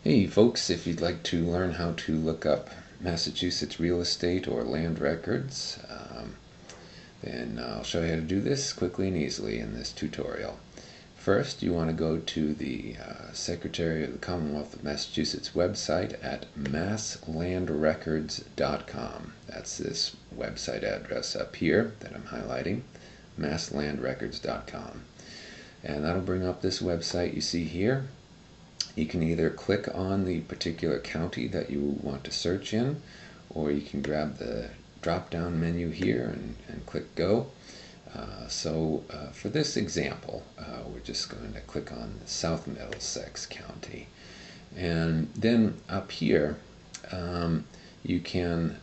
Hey folks, if you'd like to learn how to look up Massachusetts real estate or land records, then I'll show you how to do this quickly and easily in this tutorial. First, you want to go to the Secretary of the Commonwealth of Massachusetts website at masslandrecords.com. That's this website address up here that I'm highlighting, masslandrecords.com. And that'll bring up this website you see here. You can either click on the particular county that you want to search in, or you can grab the drop-down menu here and click Go. For this example, we're just going to click on the South Middlesex County. And then up here, you can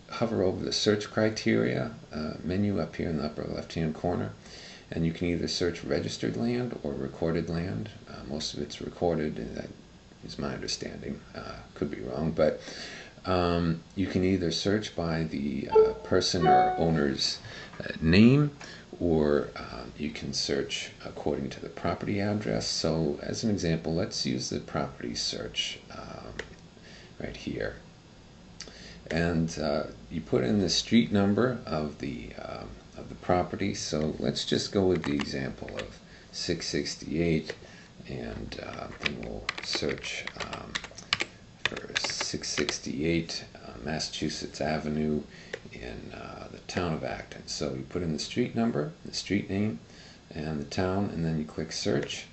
hover over the search criteria menu up here in the upper left-hand corner. And you can either search registered land or recorded land. Most of it's recorded, that is my understanding. Could be wrong, but you can either search by the person or owner's name, or you can search according to the property address. So as an example, let's use the property search right here. And you put in the street number of the property. So let's just go with the example of 668, and then we'll search for 668 Massachusetts Avenue in the town of Acton. So you put in the street number, the street name, and the town, and then you click search,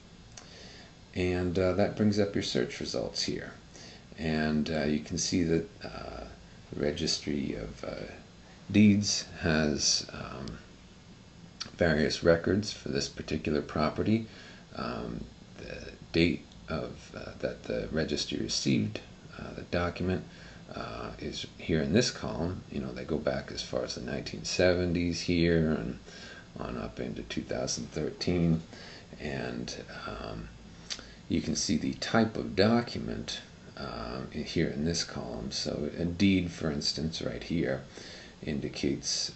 and that brings up your search results here. And you can see that the Registry of Deeds has various records for this particular property. The date of that the registry received the document is here in this column. They go back as far as the 1970s here and on up into 2013, and you can see the type of document here in this column. So a deed, for instance, right here indicates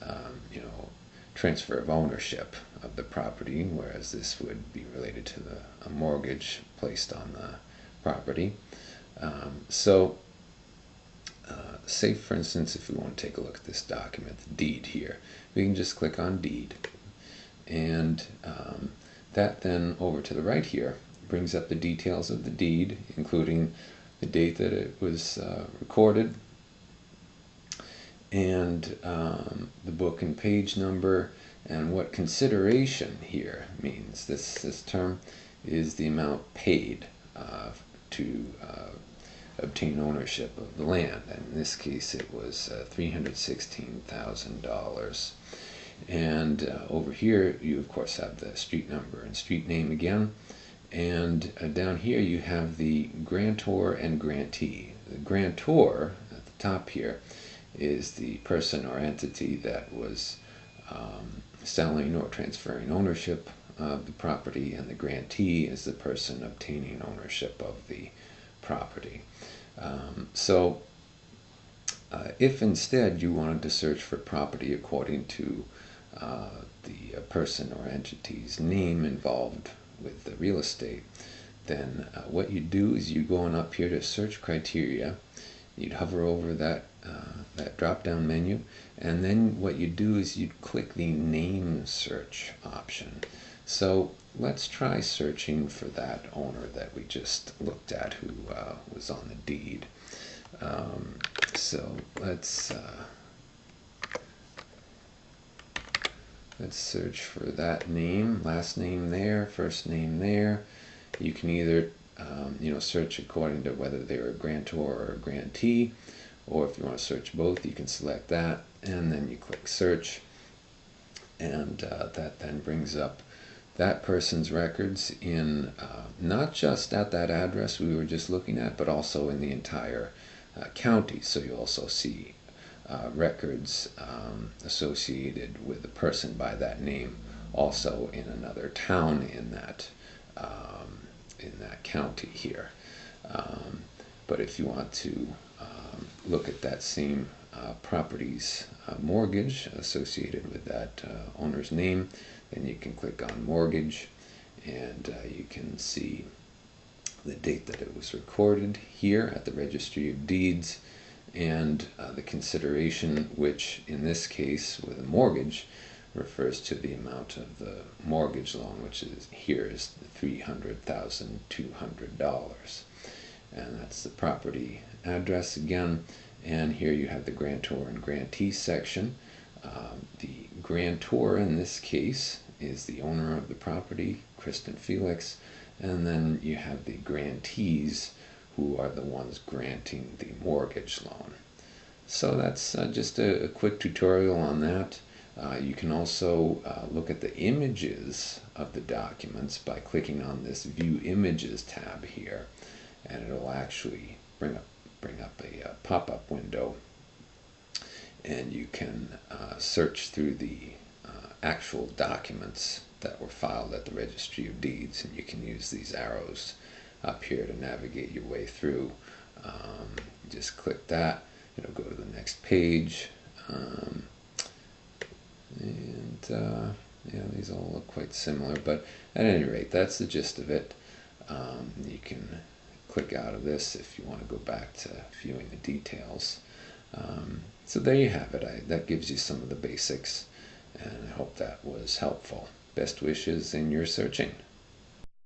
transfer of ownership of the property, whereas this would be related to a mortgage placed on the property. Say for instance, if we want to take a look at this document, the deed here, we can just click on deed, and that then over to the right here brings up the details of the deed, including the date that it was recorded, and the book and page number, and what consideration here means. This term is the amount paid to obtain ownership of the land, and in this case it was $316,000. And over here you of course have the street number and street name again, and down here you have the grantor and grantee. The grantor at the top here is the person or entity that was selling or transferring ownership of the property, and the grantee is the person obtaining ownership of the property. If instead you wanted to search for property according to the person or entity's name involved with the real estate, then what you do is you go on up here to search criteria. You'd hover over that drop-down menu, and then what you do is you'd click the name search option. So let's try searching for that owner that we just looked at who was on the deed. So let's search for that name, last name there, first name there. You can either search according to whether they were a grantor or a grantee, or if you want to search both, you can select that, and then you click search, and that then brings up that person's records in not just at that address we were just looking at, but also in the entire county. So you also see records associated with the person by that name also in another town in that county here. But if you want to look at that same property's mortgage associated with that owner's name, then you can click on mortgage, and you can see the date that it was recorded here at the Registry of Deeds, and the consideration, which in this case with a mortgage refers to the amount of the mortgage loan, which is here is $300,200, and that's the property address again. And here you have the grantor and grantee section. The grantor in this case is the owner of the property, Kristen Felix, and then you have the grantees, who are the ones granting the mortgage loan. So that's just a quick tutorial on that. You can also look at the images of the documents by clicking on this View Images tab here, and it'll actually bring up a pop-up window, and you can search through the actual documents that were filed at the Registry of Deeds, and you can use these arrows up here to navigate your way through. Just click that, it'll go to the next page, yeah, these all look quite similar, but at any rate, that's the gist of it. You can click out of this if you want to go back to viewing the details. So there you have it. That gives you some of the basics, and I hope that was helpful. Best wishes in your searching.